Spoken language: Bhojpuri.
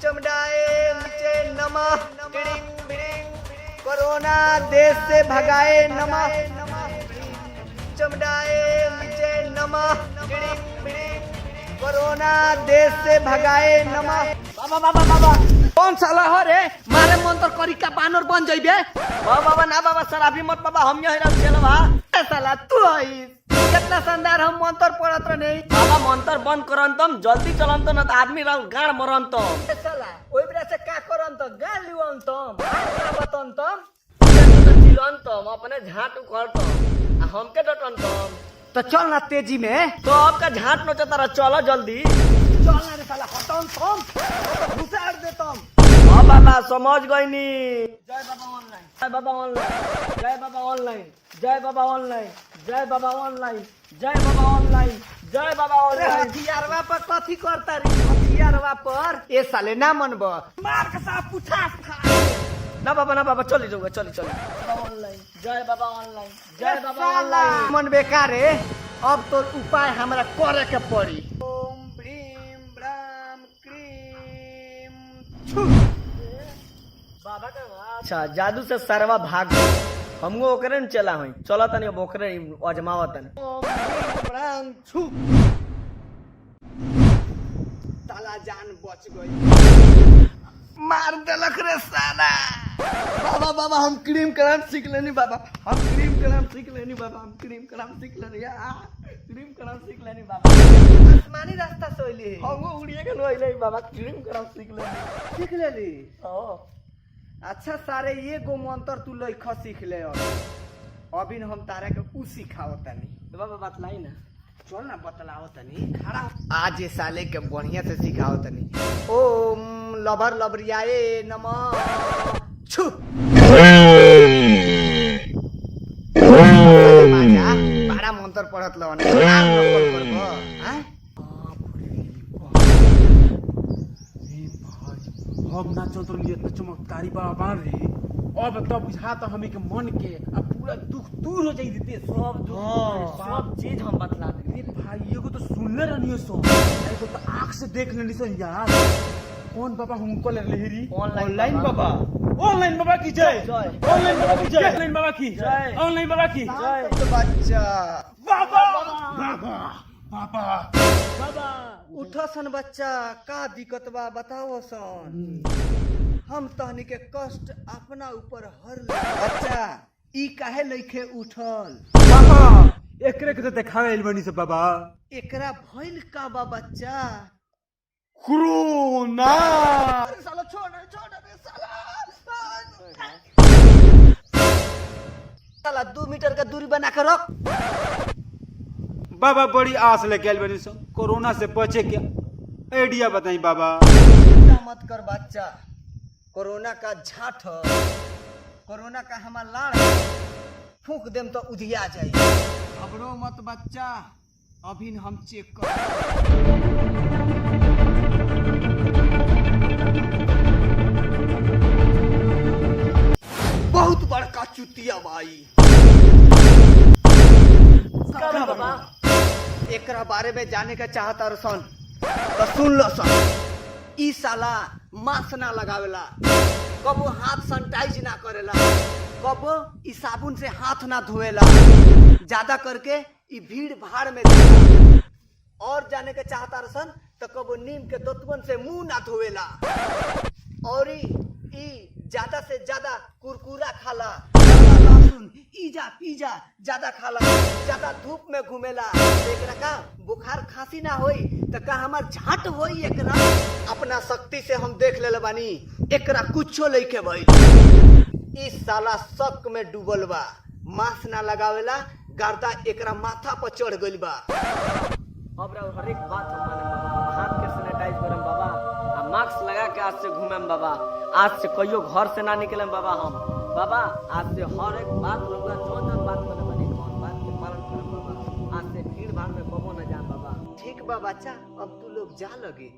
चमड़ाए नीचे नमः टिड़िंग बिड़िंग कोरोना देश से भगाए नमः चमड़ाए नीचे नमः टिड़िंग बिड़िंग कोरोना देश से भगाए नमः। बाबा बाबा बाबा कौन साला हो रे मारे मंत्र करी का बानर बन जाइबे। बाबा बाबा ना बाबा शराबी मत बाबा हम यही रह चलबा साला तू आई कितना शानदार हम मंत्र पढ़त रहे बाबा मंत्र बंद करन तुम जल्दी चलन तो न त आदमी रह गाड़ मरन तो साला ओइ बेरा से का करन तो गाड़ लिवन तुम बतन तुम चिलन तुम अपने झाट उखड़ तुम हमके डटन तुम तो चल ना तेजी में तो आपका झाट नोचता रह चलो जल्दी चल ना रे साला हटन तुम घुसाड़ दे तुम। हां बाबा समझ गईनी। जय बाबा ऑनलाइन जय बाबा ऑनलाइन जय बाबा ऑनलाइन जय बाबा ऑनलाइन जय बाबा ऑनलाइन जय बाबा ऑनलाइन जय बाबा ऑनलाइन। हथियारवा पर कथी करता रे हथियारवा पर ए साले ना मनब मार के साथ उठा ना बाबा चली जाऊंगा चली बाबा ऑनलाइन जय बाबा ऑनलाइन जय बाबा ऑनलाइन मन बेकार है। अब तो उपाय हमरा करे के पड़ी। ओम भीम ब्राम क्रीम छू बाबा का अच्छा जादू से सरवा भाग हमको ओकरे न चला हई चला तनी अब ओकरे अजमावा तनी। ओम भीम ब्राम छू साला जान बच गई मार देलक रे साला। बाबा हम क्रीम कराम सीख लेनी बाबा हम क्रीम कराम सीख लेनी बाबा हम क्रीम कराम सीख लेनी क्रीम कराम सीख लेनी बाबा आसमानी रास्ता सोइली हम उड़िए के नइले बाबा क्रीम कराम सीख लेली ओ अच्छा सारे ये गो मंत्र तू लइख सीख ले अभी हम तारे के उ सिखाओ तनी बाबा बतलाई ना चल ना बतलाओ तनी खड़ा आज ये साले के बढ़िया से सिखाओ तनी। ओम लबर लबरियाए नमः छू बड़ा मंत्र पढ़त लो हम ना चल तो इतना चमत्कारी बाबा बान रही अब तो बुझा तो हमें के मन के अब पूरा दुख दूर हो जाई देते सब दुख सब चीज हम बतला दे भाई एगो तो सुनले रहनी सो एगो तो आंख से देख लेनी सो यार कौन बाबा हमको ले लेहरी ऑनलाइन बाबा ऑनलाइन बाबा की जय ऑनलाइन बाबा की जय ऑनलाइन बाबा की जय ऑनलाइन बाबा की जय बच्चा बाबा बाबा बाबा बाबा उठो सन बच्चा का दिक्कत बा बताओ सन हम तहनी के कष्ट अपना ऊपर हर ले बच्चा ई काहे लइखे उठल बाबा एकरे के तो देखावे आइल बनी से बाबा एकरा भइल का बा बच्चा कोरोना अरे साला छोड़ रे साला 2 मीटर का दूरी बना कर रख। बाबा बड़ी आस लेके आइल बनी सो कोरोना से बचे क्या आइडिया बताई बाबा। मत कर बच्चा कोरोना का झाट कोरोना का हमार लाड़ फूंक देम तो उधिया जाई घबरो मत बच्चा अभी हम चेक कर बहुत बड़का चुतिया भाई बाबा एकरा बारे में जाने का चाहता सन तो सुन लो सन ई साला मास्क ना लगावेला कबो हाथ सैनिटाइज ना करेला कबो ई साबुन से हाथ ना धोएला ज्यादा करके ई भीड़ भाड़ में और जाने के चाहता रसन तो कबो नीम के दतवन से मुंह ना धोएला और ई ज्यादा से ज्यादा कुरकुरा खाला लहसुन ईजा पिज्जा ज्यादा खाला ज्यादा धूप में घूमेला एकरा का बुखार खांसी ना होई तो का हमार झाट होई एकरा अपना शक्ति से हम देख लेले बानी एकरा कुछो लइके भाई इस साला शक में डूबल बा मास्क ना लगावेला गर्दा एकरा माथा पर चढ़ गइल बा। अब हर एक बात हम माने बाबा हाथ के सैनिटाइज करम बाबा आ मास्क लगा के आज से घूमेम बाबा आज से कहियो घर से ना निकलेम बाबा हम बाबा आज से हर एक बात लोगा जो बात करे बनी कौन बात के पालन करम बाबा आज से भीड़ भाड़ में कबो न जाम बाबा। ठीक बा बच्चा अब तू लोग जा लगे।